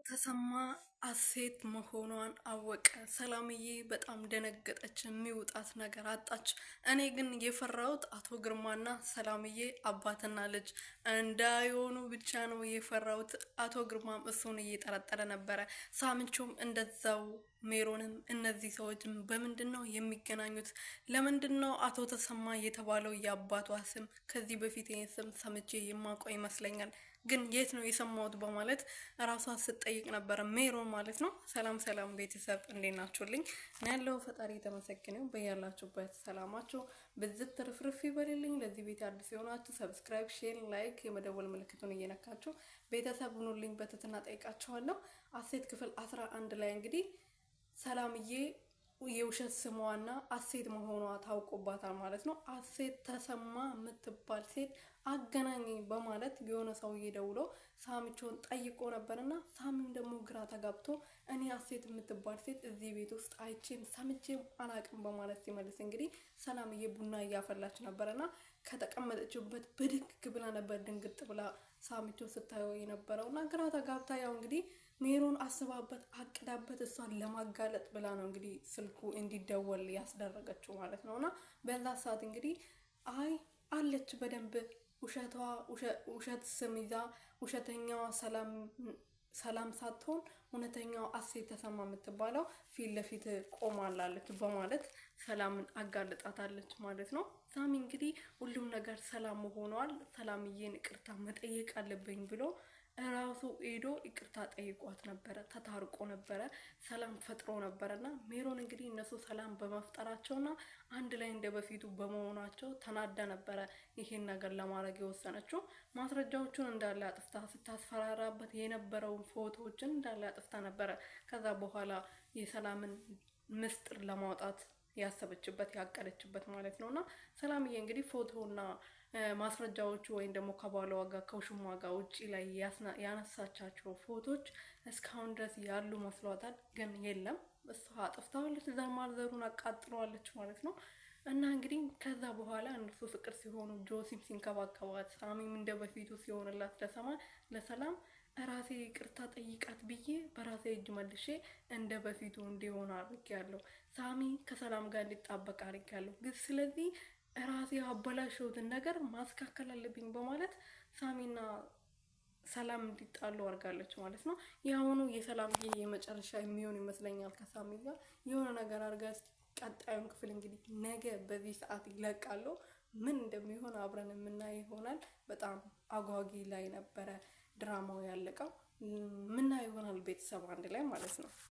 ተሰማ አሴት መሆኗን አወቀ። ሰላምዬ በጣም ደነገጠች። የሚውጣት ነገር አጣች። እኔ ግን የፈራሁት አቶ ግርማና ሰላምዬ አባትና ልጅ እንዳይሆኑ ብቻ ነው የፈራሁት። አቶ ግርማም እሱን እየጠረጠረ ነበረ። ሳምንቾም እንደዛው ሜሮንም እነዚህ ሰዎችም በምንድን ነው የሚገናኙት? ለምንድን ነው አቶ ተሰማ የተባለው የአባቷ ስም? ከዚህ በፊት ይህን ስም ሰምቼ የማውቀው ይመስለኛል፣ ግን የት ነው የሰማሁት በማለት ራሷን ስትጠይቅ ነበረ። ሜሮን ማለት ነው። ሰላም ሰላም ቤተሰብ እንዴት ናችሁልኝ? እኔ ያለው ፈጣሪ የተመሰገነው። በያላችሁበት ሰላማችሁ ብዝት ትርፍርፍ ይበልልኝ። ለዚህ ቤት አዲስ የሆናችሁ ሰብስክራይብ፣ ሼር፣ ላይክ የመደወል ምልክቱን እየነካችሁ ቤተሰብ ሁኑልኝ በትህትና ጠይቃችኋለሁ። አሴት ክፍል 11 ላይ እንግዲህ ሰላምዬ የውሸት ስሟና አሴት መሆኗ ታውቆባታል ማለት ነው። አሴት ተሰማ የምትባል ሴት አገናኘኝ በማለት የሆነ ሰውዬ ደውሎ ሳምቾን ጠይቆ ነበርና ሳሚም ደግሞ ግራ ተጋብቶ እኔ አሴት የምትባል ሴት እዚህ ቤት ውስጥ አይቼም ሰምቼም አላቅም በማለት ሲመልስ እንግዲህ ሰላምዬ ቡና እያፈላች ነበርና ከተቀመጠችበት ብድግ ብላ ነበር ድንግጥ ብላ ሳምቾ ስታየው የነበረውና ግራ ተጋብታ ያው እንግዲህ ሜሮን አስባበት አቅዳበት እሷን ለማጋለጥ ብላ ነው እንግዲህ ስልኩ እንዲደወል ያስደረገችው ማለት ነውና በዛ ሰዓት እንግዲህ አይ አለች በደንብ ውሸት ስም ይዛ ውሸተኛዋ ሰላም ሳትሆን እውነተኛው አሴት ተሰማ የምትባለው ፊት ለፊት ቆማላለች በማለት ሰላምን አጋልጣታለች ማለት ነው። ሳሚ እንግዲህ ሁሉም ነገር ሰላም ሆኗል፣ ሰላምዬን ይቅርታ መጠየቅ አለብኝ ብሎ ራሱ ሄዶ ይቅርታ ጠይቋት ነበረ። ተታርቆ ነበረ፣ ሰላም ፈጥሮ ነበረና ሜሮን እንግዲህ እነሱ ሰላም በመፍጠራቸውና አንድ ላይ እንደ በፊቱ በመሆናቸው ተናዳ ነበረ ይሄን ነገር ለማድረግ የወሰነችው። ማስረጃዎቹን እንዳለ አጥፍታ ስታስፈራራበት የነበረውን ፎቶዎችን እንዳለ አጥፍታ ነበረ። ከዛ በኋላ የሰላምን ምስጢር ለማውጣት ያሰበችበት ያቀለችበት ማለት ነውና ሰላምዬ እንግዲህ ፎቶና ማስረጃዎቹ ወይም ደግሞ ከባሏ ጋር ከውሽሟ ጋር ውጪ ላይ ያነሳቻቸው ፎቶች እስካሁን ድረስ ያሉ መስሏታል፣ ግን የለም። እሷ አጥፍታዋለች፣ ዘሩን አቃጥለዋለች ማለት ነው። እና እንግዲህ ከዛ በኋላ እነሱ ፍቅር ሲሆኑ ጆሲም ሲንከባከባት ሳሚም እንደ በፊቱ ሲሆንላት ለሰላም ራሴ ይቅርታ ጠይቃት ብዬ በራሴ እጅ መልሼ እንደ በፊቱ እንዲሆን አድርጌያለሁ። ሳሚ ከሰላም ጋር እንዲጣበቅ አድርጌያለሁ። ግን ስለዚህ ራሴ አበላሸሁትን ነገር ማስተካከል አለብኝ በማለት ሳሚና ሰላም እንዲጣሉ አድርጋለች ማለት ነው። የአሁኑ የሰላም የመጨረሻ የሚሆን ይመስለኛል። ከሳሚ ጋር የሆነ ነገር አድርጋ ቀጣዩን ክፍል እንግዲህ ነገ በዚህ ሰዓት ይለቃሉ። ምን እንደሚሆን አብረን የምናየው ይሆናል። በጣም አጓጊ ላይ ነበረ ድራማው ያለቀው። ምናየው ይሆናል ቤተሰብ አንድ ላይ ማለት ነው።